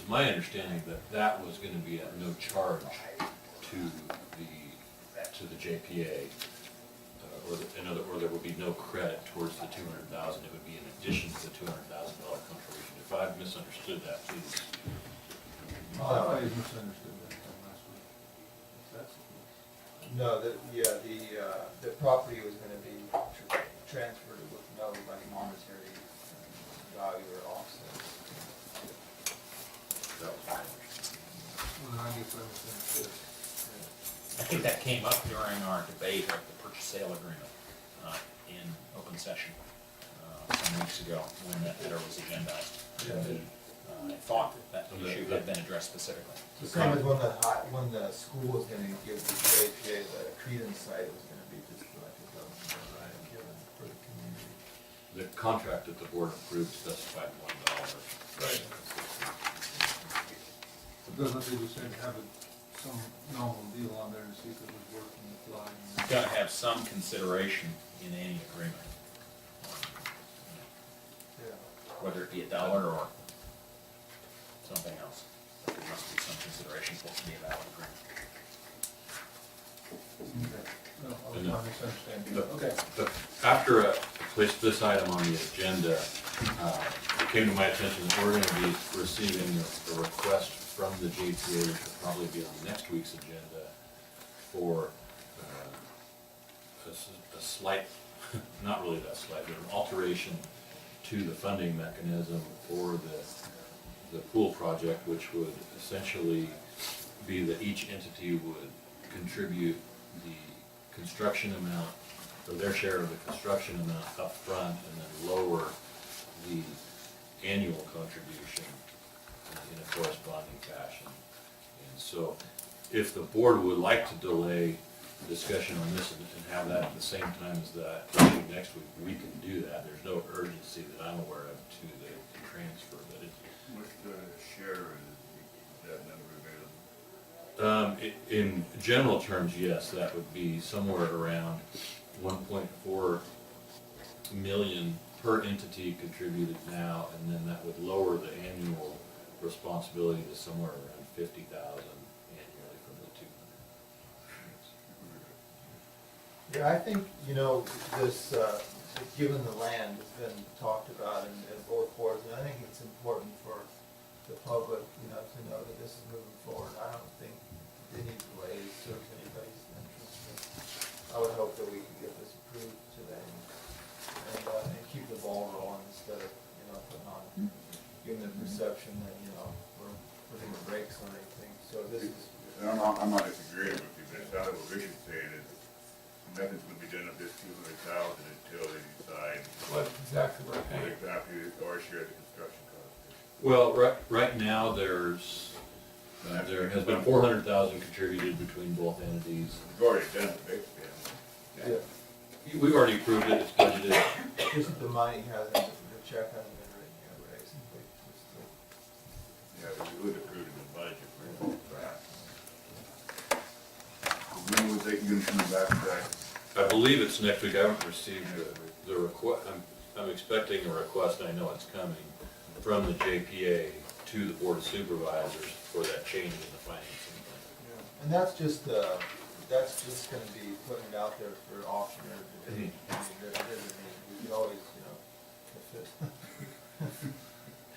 was my understanding that that was gonna be at no charge to the JPA, or there would be no credit towards the 200,000. It would be in addition to the $200,000 contribution. If I've misunderstood that, please. I misunderstood that from last week. That's the case. No, the property was gonna be transferred with no like monetary value or offset. That was my understanding. Well, I guess I misunderstood. I think that came up during our debate of the purchase sale agreement in open session some weeks ago when that matter was agendized. I thought that issue had been addressed specifically. The same as when the school was gonna give the JPA, the credence site was gonna be just like a government right given for the community. The contract that the board approved specified $1. Right. Doesn't they just have some nominal deal on there to see if it was working, applying? You've got to have some consideration in any agreement, Yeah. whether it be $1 or something else. There must be some consideration for it to be a valid agreement. Okay. No, I was not misunderstanding. Okay. After I placed this item on the agenda, it came to my attention that we're going to be receiving a request from the JPA, which will probably be on next week's agenda, for a slight, not really that slight, but an alteration to the funding mechanism for the pool project, which would essentially be that each entity would contribute the construction amount, or their share of the construction amount up front, and then lower the annual contribution in a corresponding fashion. And so, if the board would like to delay the discussion on this and have that at the same time as that issue next week, we can do that. There's no urgency that I'm aware of to the transfer, but it's. What's the share, is that number available? In general terms, yes, that would be somewhere around 1.4 million per entity contributed now, and then that would lower the annual responsibility to somewhere around 50,000 annually from the 200. Yeah, I think, this, given the land has been talked about in both boards, and I think it's important for the public, to know that this is moving forward. I don't think any delays serves anybody's interest. I would hope that we can get this approved today and keep the ball rolling instead of, putting on, giving the perception that, we're putting the brakes on anything. So this is. And I'm not disagreeing with you, but it's not what Richard's saying is nothing's gonna be done of this 200,000 until they decide What exactly we're what paying? exactly our share of the construction cost is. Well, right now, there has been 400,000 contributed between both entities. We've already done it, basically. Yeah. We've already approved it, it's budgeted. Just the money hasn't, the check hasn't been written yet, basically. Yeah, we would approve it in the budget. When was they gonna come back to that? I believe it's next week. I haven't received the request. I'm expecting a request, and I know it's coming, from the JPA to the Board of Supervisors for that change in the financing plan. And that's just gonna be putting it out there for auction or debate. I mean, there isn't any, we could always, if it,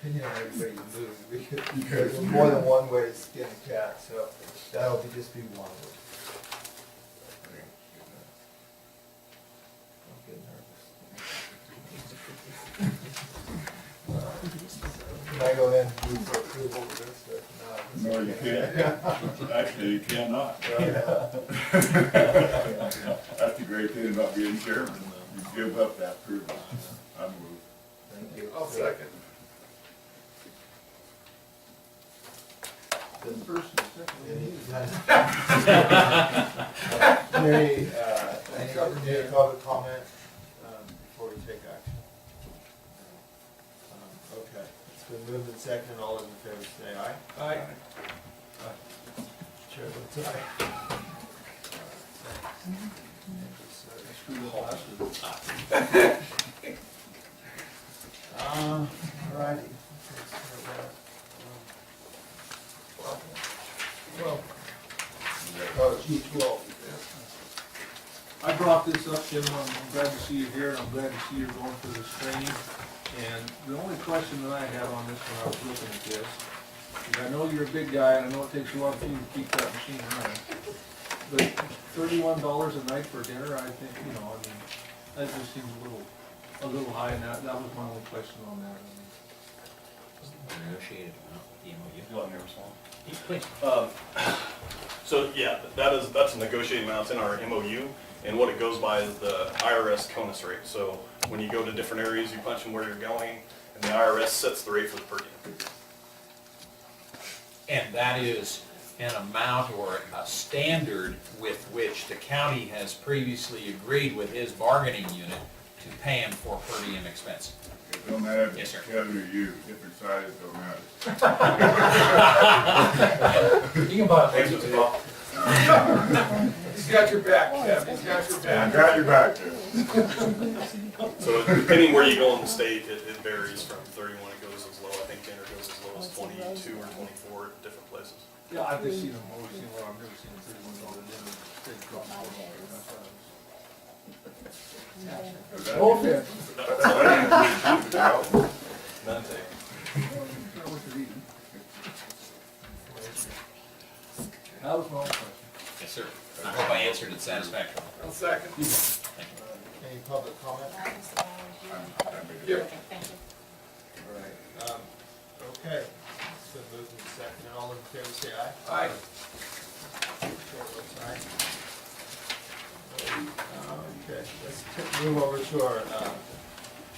depending on everybody move, we could, there's more than one way to skin a cat, so that'll just be one of them. I'm getting nervous. Can I go ahead and move for approval of this? No, you can't. Actually, you cannot. That's the great thing about being chairman. You give up that approval. I move. Thank you. I'll second. The first and second. Any public comment before we take action? Okay, it's been moved and seconded. All those in favor say aye. Aye. Chair votes aye. All righty. Q12. I brought this up, Jim, I'm glad to see you here, and I'm glad to see you're going through this training. And the only question that I had on this when I was looking at this, is I know you're a big guy, and I know it takes a lot of you to keep that machine running. But $31 a night for dinner, I think, you know, I mean, that just seems a little high, and that was my only question on that. Negotiated amount, the MOU. You want me to respond? Please. So yeah, that's a negotiating amount, it's in our MOU, and what it goes by is the IRS CONUS rate. So when you go to different areas, you punch in where you're going, and the IRS sets the rate for the per diem. And that is an amount or a standard with which the county has previously agreed with his bargaining unit to pay him for per diem expense. It don't matter if Yes, it's sir. Kevin or you, different sizes don't matter. You can buy a pizza too. He's got your back, Kev, he's got your I back. got your back there. So depending where you go in the state, it varies from 31, it goes as low, I think dinner goes as low as 22 or 24 at different places. Yeah, I've just seen them, always seen, well, I've never seen a $31 dinner. They drop it all over. That's what Okay. None take. That was my only question. Yes, sir. I hope I answered it satisfactorily. One second. Thank you. Any public comment? Yeah. Thank you. All right, okay, so moving to second, and all in favor say aye. Aye. Chair votes aye. Okay, let's move over to our,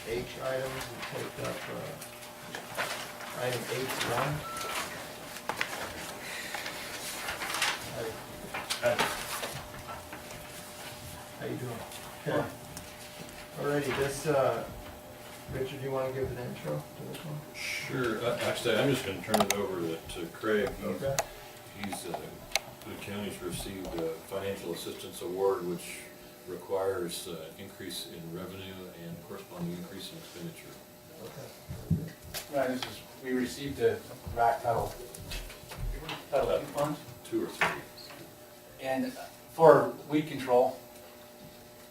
H items and take up, item H1. How you doing? Okay. Alrighty, this, Richard, you wanna give an intro to this one? Sure, actually, I'm just gonna turn it over to Craig. Okay. He's, the county's received a financial assistance award, which requires increase in revenue and corresponding increase in expenditure. Okay. Right, this is, we received a RAC Title II fund, 2 or 3. and for weed control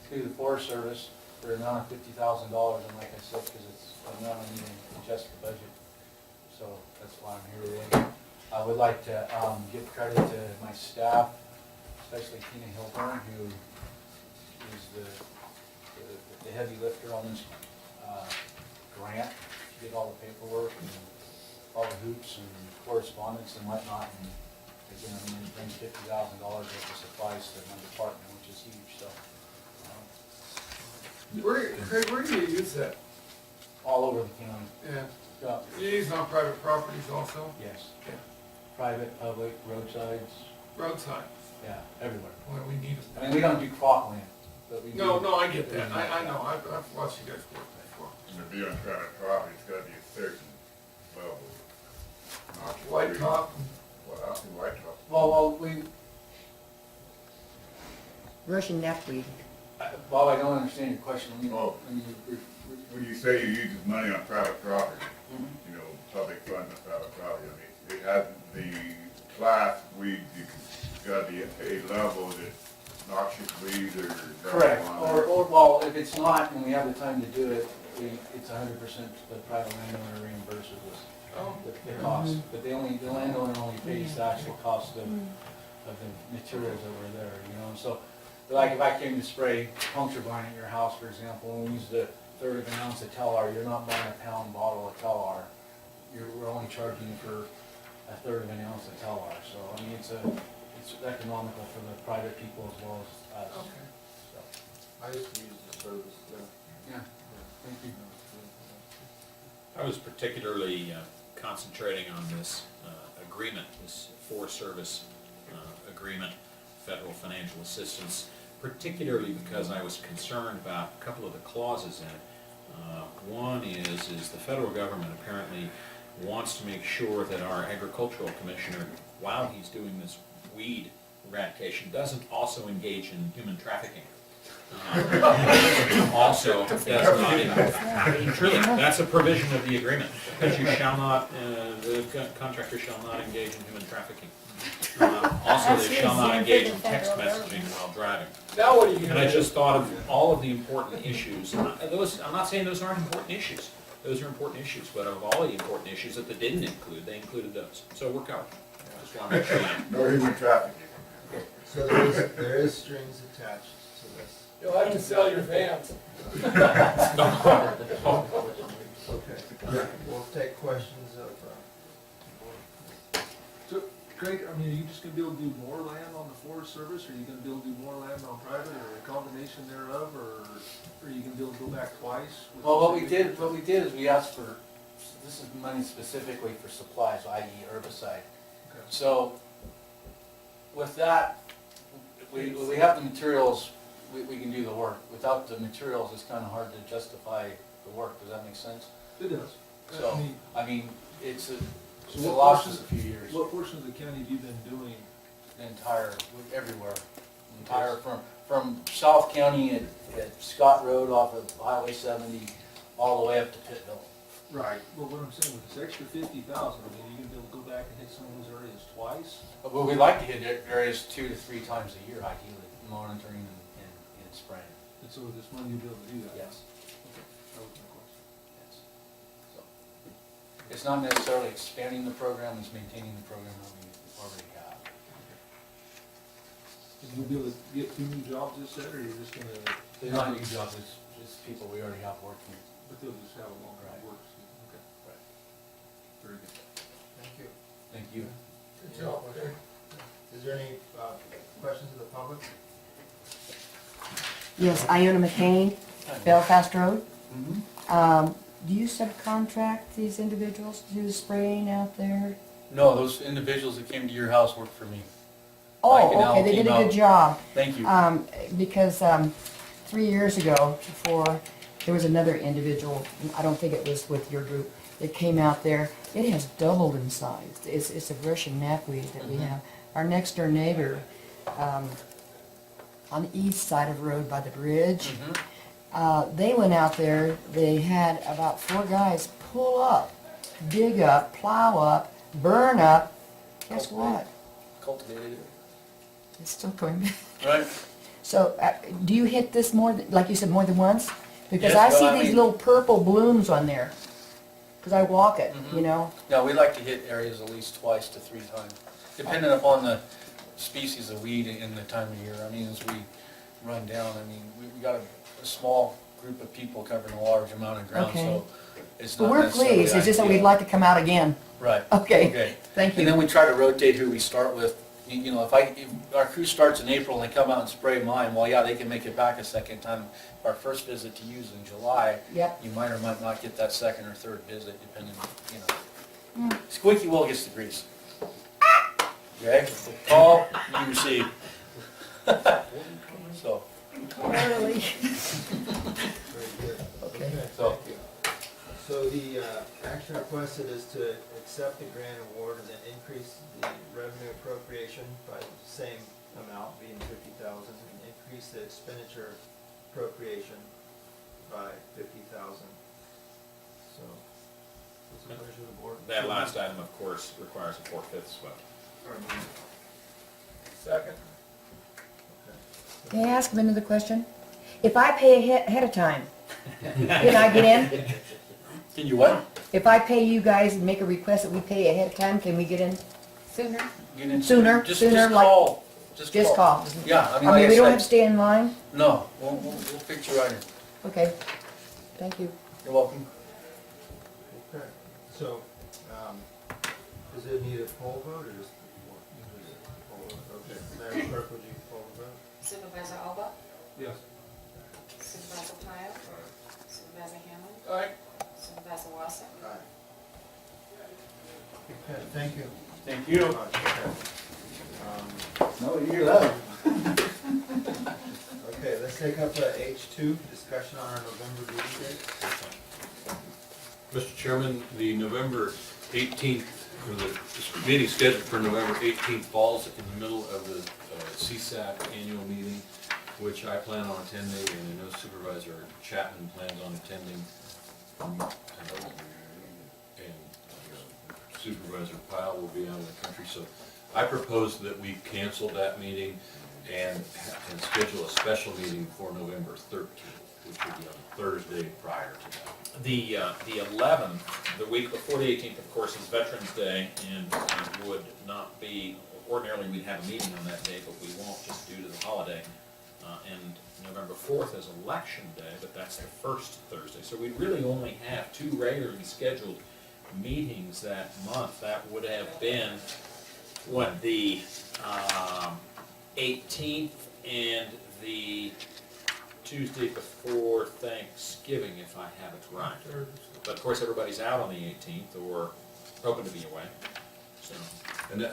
through the Forest Service for an amount of $50,000, and like I said, because it's an amount I need to adjust the budget, so that's why I'm here today. I would like to give credit to my staff, especially Tina Hilburn, who is the heavy lifter on this grant. She did all the paperwork and all the hoops and correspondence and whatnot, and again, I mean, it brings $50,000 worth of supplies to my department, which is huge, so. Craig, where do you use that? All over the county. Yeah. Yeah, You use it on private properties also? yes. Yeah. Private, public, roadsides, Roadside, yeah, everywhere. when we need I mean, we don't do cropland, but we do. No, I get that, I know, I've watched you guys work before. And to be on private property, it's gotta be a certain level. Not White free. top, Well, I'll see white top. Well, Russian neckweed. Bob, I don't understand your question. When you- Oh. when you- When you say you use money on private property, Mhm. you know, public funds on private property, I mean, it has the class weeds, it's gotta be a level that noxious weeds or. Correct, marijuana. or, well, if it's not, and we have the time to do it, it's 100% the private landowner reimburses us oh, the cost. But the landowner only pays the actual cost of the materials over there, you know, so, like if I came to spray puncture bind at your house, for example, and we use the 1/3 of an ounce of Telar, you're not buying a pound bottle of Telar. We're only charging you for a 1/3 of an ounce of Telar, so, I mean, it's economical for the private people as well as us, okay. so, I used to use the service, yeah, thank you. I was particularly concentrating on this agreement, this Forest Service agreement, federal financial assistance, particularly because I was concerned about a couple of the clauses in it. One is the federal government apparently wants to make sure that our agricultural commissioner, while he's doing this weed eradication, doesn't also engage in human trafficking. Also does not, truly, that's a provision of the agreement, because you shall not, the contractor shall not engage in human trafficking. Also, That's they shall not easy. engage in text messaging while driving. Now what are you And I just thought of all of the important issues. I'm not saying those aren't important issues. Those are important issues, but of all the important issues that they didn't include, they included those. So we're covered. Just want to make sure you know. No human trafficking. So there is strings attached to this. You'll have to sell your vans. Okay, we'll take questions of, So, Craig, I mean, are you just gonna be able to do more land on the Forest Service, or are you gonna be able to do more land on private, or a combination thereof, or are you gonna be able to go back twice? with Well, the what we same- did is we asked for, this is money specifically for supplies, i.e. herbicide. Okay. So with that, we have the materials, we can do the work. Without the materials, it's kind of hard to justify the work. Does that make sense? It does. So, I mean, I mean, it's a, So it what lost portion- us a few years. what portion of the county have you been doing? The entire, everywhere. Entire, from South County at Scott Road off of Highway 70, all the way up to Pittville. Right. Well, what I'm saying, with this extra 50,000, I mean, are you gonna be able to go back and hit some of those areas twice? But we'd like to hit areas 2 to 3 times a year, ideally, monitoring and spraying. And so with this money, you'll be able to do that? Yes. Okay, that was my question. Yes. So, it's not necessarily expanding the program, it's maintaining the program that we already have. And you'll be able to get 2 new jobs this year, or you're just gonna? They're not new jobs, it's just people we already have working. But they'll just have a longer Right. work season, okay. Right. Very good. thank you. Thank you. Good job, okay? Is there any questions of the public? Yes, Iona McCain, Belfast Road. Mhm. Do you subcontract these individuals to do the spraying out there? No, those individuals that came to your house worked for me. Mike and Oh, Al okay, they did came a good out. job. Thank you. Because 3 years ago, before, there was another individual, I don't think it was with your group, that came out there. It has doubled in size. It's a Russian knapweed that we Mhm. have. Our next door neighbor, on the east side of the road by the bridge, Mhm. they went out there, they had about 4 guys pull up, dig up, plow up, burn up. Guess what? Cultivated It's still going back. it. Right? So, do you hit this more, like you said, more than once? Because Yes, I well, see I these mean- little purple blooms on there. Because I walk it, Mhm. you know? No, we like to hit areas at least 2 to 3 times, depending upon the species of weed and the time of year. I mean, as we run down, I mean, we got a small group of people covering a large amount of ground, Okay. so it's But not we're necessarily pleased, it's just that we'd ideal. like to come out again. Right. Okay, thank And then you. we try to rotate who we start with. You know, if our crew starts in April and they come out and spray mine, well, yeah, they can make it back a second time. Our first visit to you is in July. Yep. You might or might not get that second or third visit, depending, you know. Squeaky wheel gets the grease. Okay? Call, you receive. So, Really? Very good. Okay. so, So the action requested is to accept the grant award and then increase the revenue appropriation by the same amount, being 50,000, and increase the expenditure appropriation by 50,000. So, what's the pleasure of the board? That last item, of course, requires a 4/5 vote. Second. Okay. May I ask another question? If I pay ahead of time, can I get in? can you what? If I pay you guys and make a request that we pay ahead of time, can we get in sooner? Get in- Sooner, just sooner, like- call. Just call. Yeah, I mean, I like mean, I we don't have to said, stay in line? no, we'll fix you right in. Okay, thank you. You're welcome. Okay, so, does it need a poll vote or just? Poll vote, okay. Madam Clerk, would you poll the vote? Supervisor Alba, Yes. Supervisor Pyle, Supervisor Hammond, All right. Supervisor Watson. Aye. Okay, thank you. Thank very you. much. Okay. No, you're allowed. Okay, let's take up H2, discussion on our November meeting date. Mr. Chairman, the November 18th, or the meeting scheduled for November 18th falls in the middle of the CSAC annual meeting, which I plan on attending, and I know Supervisor Chapman plans on attending. And Supervisor Pyle will be out of the country, so I propose that we cancel that meeting and schedule a special meeting for November 13th, which would be on Thursday prior to that. The 11th, the week before the 18th, of course, is Veterans Day, and it would not be, ordinarily we'd have a meeting on that day, but we won't just due to the holiday. And November 4th is Election Day, but that's the first Thursday. So we'd really only have 2 regularly scheduled meetings that month. That would have been, what, the 18th and the Tuesday before Thanksgiving, if I have it right. But of course, everybody's out on the 18th or hoping to be away, so. And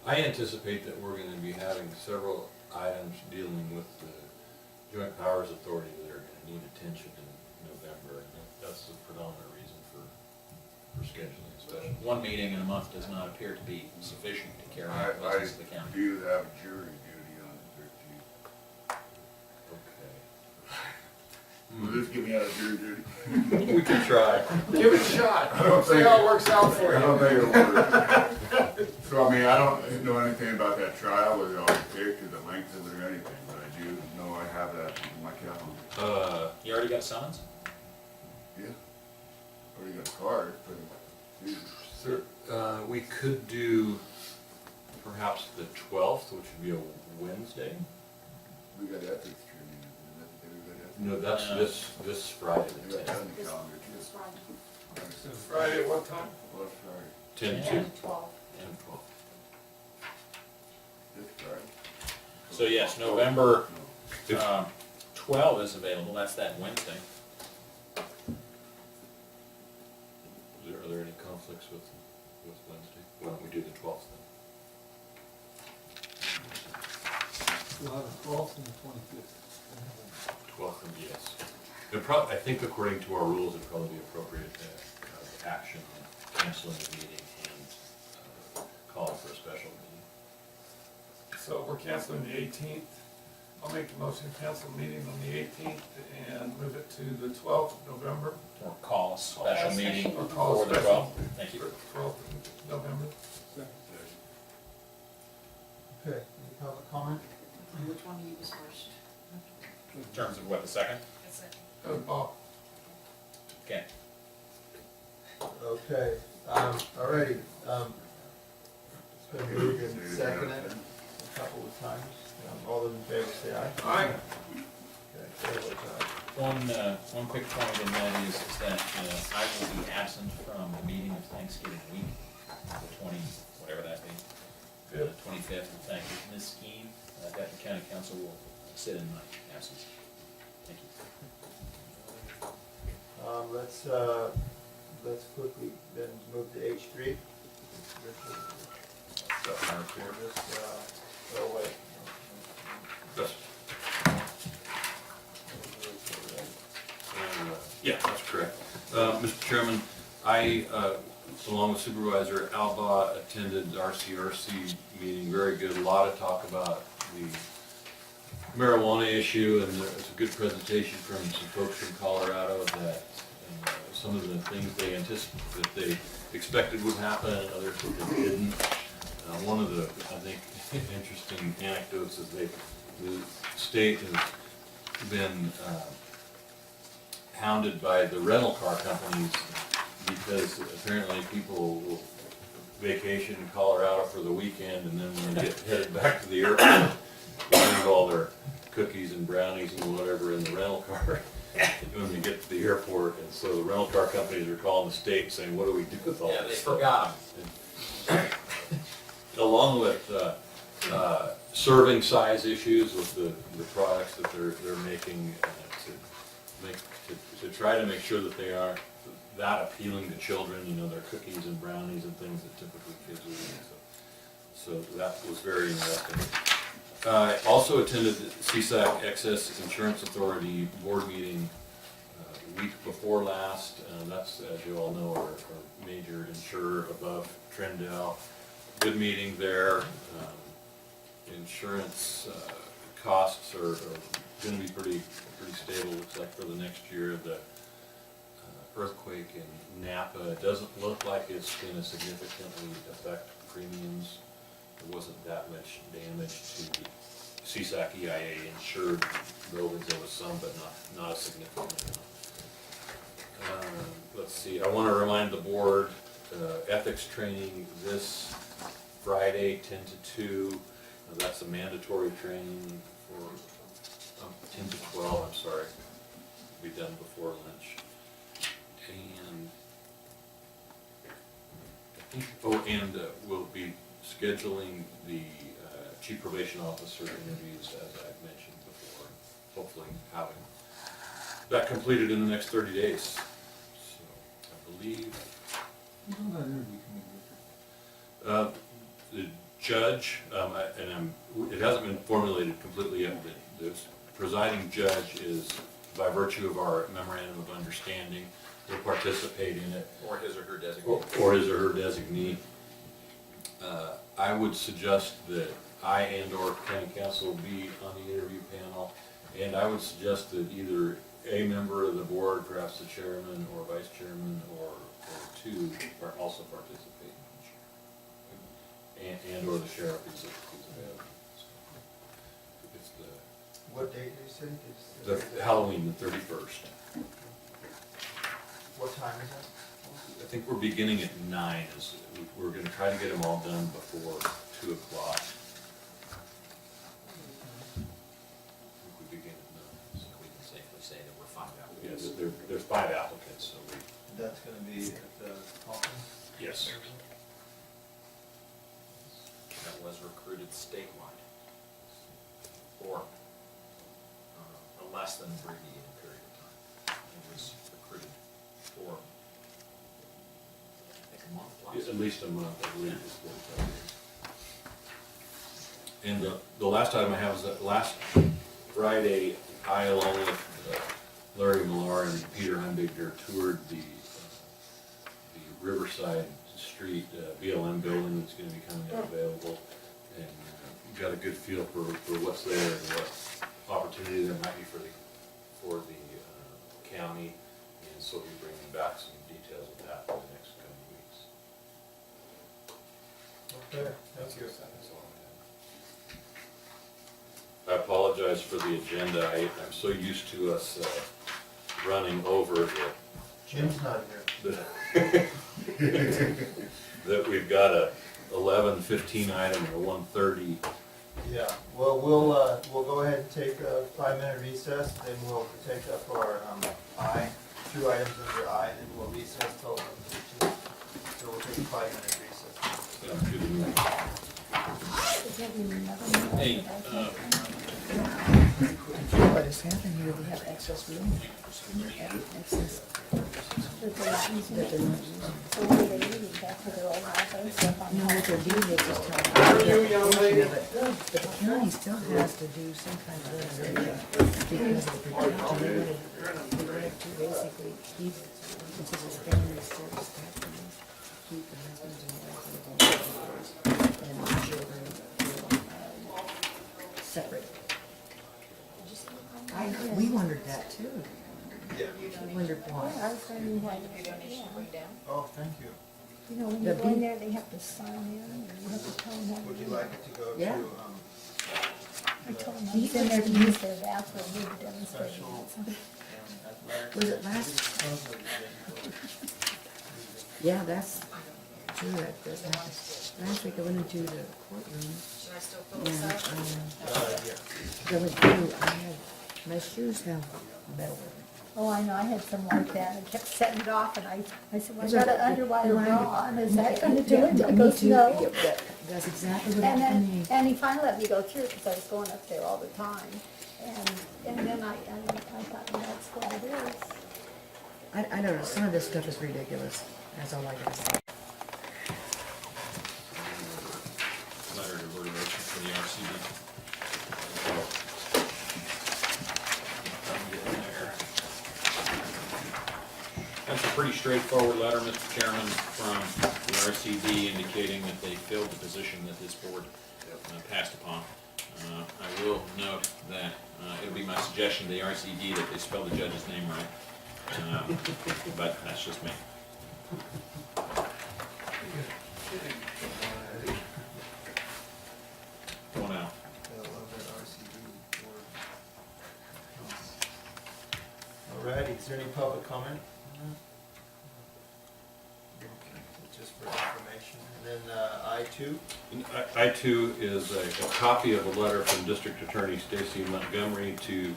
I anticipate that we're gonna be having several items dealing with the Joint Powers Authority that are gonna need attention in November, and that's the predominant reason for scheduling a special. One meeting in a month does not appear to be sufficient to carry out the I business of the county. do have jury duty on the 13th. Okay. Will this get me out of jury duty? We can try. Give it a shot. I don't See think- how it works out for I don't you. think it'll work. So, I mean, I don't know anything about that trial, whether I'll take or the length of it or anything, but I do know I have that in my calendar. You already got summons? Yeah. Already got a card, but it's Sir, we could do perhaps the 12th, which would be a Wednesday. we got ethics training, isn't that the day we got ethics? No, that's this Friday, We the got that 10th. on the calendar too. This Friday, Friday at what time? Well, that's Friday. 10 to 10 to 12. 10, 12. This Friday. So yes, November No. 12 is available, that's that Wednesday. Are there any conflicts with Wednesday? Why don't we do the 12th then? We'll have the 12th and the 25th. 12th, and yes. I think according to our rules, it'd probably be appropriate action on canceling the meeting and calling for a special meeting. So we're canceling the 18th. I'll make the motion to cancel the meeting on the 18th and move it to the 12th of November. Or call a special meeting Or call for a the special 12th. Thank you. For 12th of November. Okay, any public comment? Which one of you was first? In terms of what, the second? Bob. Okay. Okay, alrighty, it's been moved and seconded a couple of times. All those in favor say aye. Aye. Okay, chair votes aye. One quick point in that is that I will be absent from the meeting of Thanksgiving week, the 20, whatever that be, Fifth. 25th. Thank you. Ms. Skeen, Deputy County Council will sit in my absence. Thank you. Let's quickly then move to H3. Oh, wait. Yes. Yeah, that's correct. Mr. Chairman, I, along with Supervisor Alba, attended the RCRC meeting, very good, a lot of talk about the marijuana issue, and there was a good presentation from some folks from Colorado that some of the things they that they expected would happen, and others that they didn't. One of the, I think, interesting anecdotes is the state has been hounded by the rental car companies because apparently people will vacation in Colorado for the weekend, and then when they get headed back to the airport, they leave all their cookies and brownies and whatever in the rental car when they get to the airport. And so the rental car companies are calling the state saying, what do we do with all Yeah, they this stuff? forgot. Along with serving size issues with the products that they're making, to try to make sure that they aren't that appealing to children, you know, their cookies and brownies and things that typically kids would eat. So that was very interesting. I also attended the CSAC Excess Insurance Authority board meeting week before last. That's, as you all know, our major insurer above Trendell. Good meeting there. Insurance costs are going to be pretty stable, looks like, for the next year. The earthquake in Napa, it doesn't look like it's going to significantly affect premiums there wasn't that much damage to CSAC EIA insured buildings. There was some, but not a significant amount. Let's see, I want to remind the board, ethics training this Friday, 10 to 2. That's a mandatory training for 10 to 12, I'm sorry. Be done before lunch. And I think, we'll be scheduling the chief probation officer interviews, as I've mentioned before. Hopefully having that completed in the next 30 days. So I believe Who's on that interview committee, Richard? the judge, it hasn't been formulated completely yet, but the presiding judge is, by virtue of our memorandum of understanding, will participate in it. Or his or her designee. Or his or her designee. I would suggest that I and/or county council be on the interview panel, and I would suggest that either a member of the board, perhaps the chairman or vice chairman, or two, also participate. And/or the sheriff is available. It's What date did you say? the Halloween, the 31st. What time is that? I think we're beginning at 9. We're gonna try to get them all done before 2 o'clock. I think we begin at 9. So we can safely say that we're 5 out. Yes, there's 5 applicants, so we. That's gonna be at the conference? Yes. That was recruited statewide for a less than abbreviated period of time. It was recruited for, I think, a month last At least a month, I believe, is 45 days. And the last item I have is that last Friday, I, along with Larry Millar and Peter Hunbigger, toured the Riverside Street BLM building that's going to be coming up available, and got a good feel for what's there and what opportunity there might be for the county, and so we'll be bringing back some details of that in the next coming weeks. Okay, thank you. That's all I have. I apologize for the agenda. I'm so used to us running over Jim's not here. that we've got a 11:15 item and a 1:30. Yeah, well, we'll go ahead and take a 5-minute recess, then we'll take up our, two items under I, and then we'll recess till 2. So we'll take a 5-minute recess. Sounds good to me. Hey, What is happening here, we have excess room. Excess. That they're not using. No, what they're doing is just telling them. But the county still has to do some kind of renovation because of the protection. They wanted to basically keep, since it's family still respecting, keep the husbands and wives and the children separate. We wondered that too. Yeah. We wondered why. I was wondering why the Donation way down. Oh, thank you. You know, when you go in there, they have to sign in, and you have to tell them how to Would do you like it to go to, Yeah. I told them I was in there to use their bathroom, we were demonstrating Special. it. athletics? Was it last? Yeah, that's true, that's happened. Last week I went into the courtroom Should I still fill and, this out? Yeah. going through, I had, my shoes have metal in them. Oh, I know, I had some like that, I kept setting it off, and I said, well, I Is got it- an underwire Right. bra on, is that gonna do it? Yeah, He me goes, too. no. Yeah, that's exactly what And happened to me. then, and he finally let me go through, because I was going up there all the time, and then I thought, well, that's what it is. I don't know, some of this stuff is ridiculous, that's all I gotta say. letter to motivation for the RCD. I'm getting there. That's a pretty straightforward letter, Mr. Chairman, from the RCD indicating that they filled the position that this board passed upon. I will note that it would be my suggestion to the RCD that they spell the judge's name right, but that's just me. there any public comment? Just for information. And then, I-2? I-2 is a copy of a letter from District Attorney Stacy Montgomery to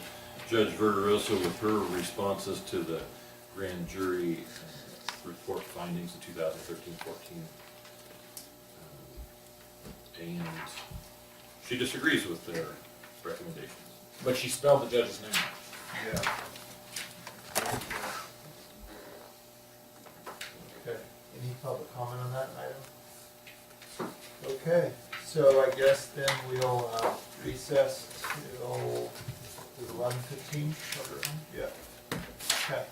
Judge Verderosa with her responses to the grand jury report findings in 2013-14. And she disagrees with their recommendations. But she spelled the judge's name wrong. Yeah. Okay, any public comment on that item? Okay, so I guess then we'll recess till 11:15. Yeah. Okay.